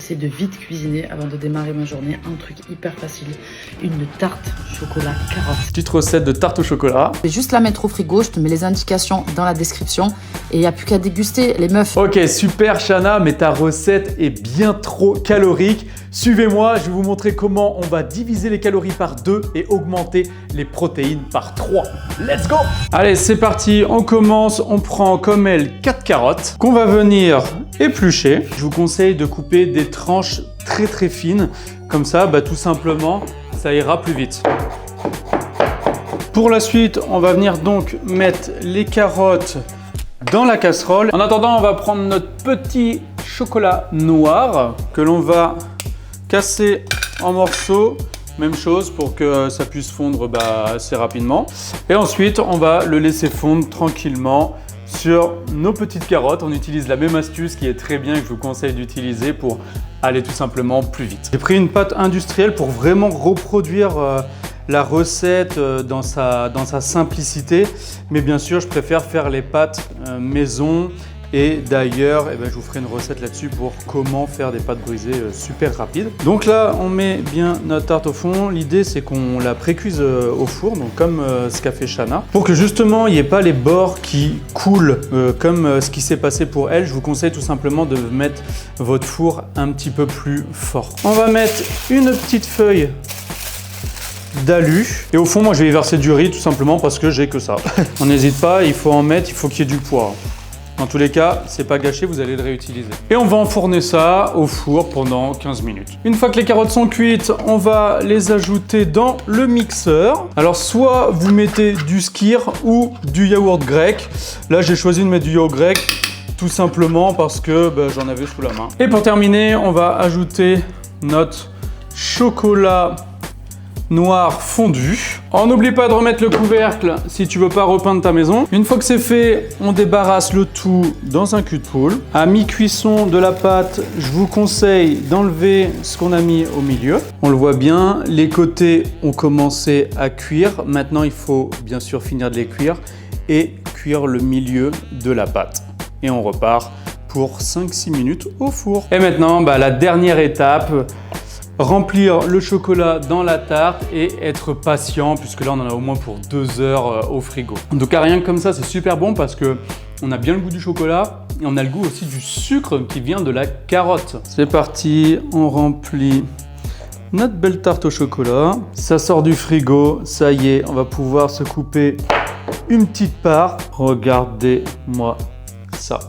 j'essaie de vite cuisiner avant de démarrer ma journée. Un truc hyper facile, une tarte chocolat carotte. Petite recette de tarte au chocolat. Je vais juste la mettre au frigo, je te mets les indications dans la description et il n'y a plus qu'à déguster les meufs. Ok, super Shana, mais ta recette est bien trop calorique. Suivez-moi, je vais vous montrer comment on va diviser les calories par 2 et augmenter les protéines par 3. Let's go! Allez, c'est parti, on commence. On prend comme elle 4 carottes qu'on va venir éplucher. Je vous conseille de couper des tranches très fines. Comme ça, tout simplement, ça ira plus vite. Pour la suite, on va venir donc mettre les carottes dans la casserole. En attendant, on va prendre notre petit chocolat noir que l'on va casser en morceaux. Même chose pour que ça puisse fondre assez rapidement. Et ensuite, on va le laisser fondre tranquillement sur nos petites carottes. On utilise la même astuce qui est très bien et que je vous conseille d'utiliser pour aller tout simplement plus vite. J'ai pris une pâte industrielle pour vraiment reproduire la recette dans sa simplicité. Mais bien sûr, je préfère faire les pâtes maison. Et d'ailleurs, je vous ferai une recette là-dessus pour comment faire des pâtes brisées super rapides. Donc là, on met bien notre tarte au fond. L'idée, c'est qu'on la précuise au four, donc comme ce qu'a fait Shana. Pour que justement, il n'y ait pas les bords qui coulent comme ce qui s'est passé pour elle, je vous conseille tout simplement de mettre votre four un petit peu plus fort. On va mettre une petite feuille d'alu. Et au fond, moi, je vais y verser du riz tout simplement parce que j'ai que ça. On n'hésite pas, il faut en mettre, il faut qu'il y ait du poids. Dans tous les cas, c'est pas gâché, vous allez le réutiliser. Et on va enfourner ça au four pendant 15 minutes. Une fois que les carottes sont cuites, on va les ajouter dans le mixeur. Alors soit vous mettez du skyr ou du yaourt grec. Là, j'ai choisi de mettre du yaourt grec tout simplement parce que j'en avais sous la main. Et pour terminer, on va ajouter notre chocolat noir fondu. On n'oublie pas de remettre le couvercle si tu veux pas repeindre ta maison. Une fois que c'est fait, on débarrasse le tout dans un cul de poule. À mi-cuisson de la pâte, je vous conseille d'enlever ce qu'on a mis au milieu. On le voit bien, les côtés ont commencé à cuire. Maintenant, il faut bien sûr finir de les cuire et cuire le milieu de la pâte. Et on repart pour 5-6 minutes au four. Et maintenant, la dernière étape, remplir le chocolat dans la tarte et être patient puisque là on en a au moins pour 2 heures au frigo. Donc rien que comme ça, c'est super bon parce que on a bien le goût du chocolat et on a le goût aussi du sucre qui vient de la carotte. C'est parti, on remplit notre belle tarte au chocolat. Ça sort du frigo, ça y est, on va pouvoir se couper une petite part. Regardez-moi ça.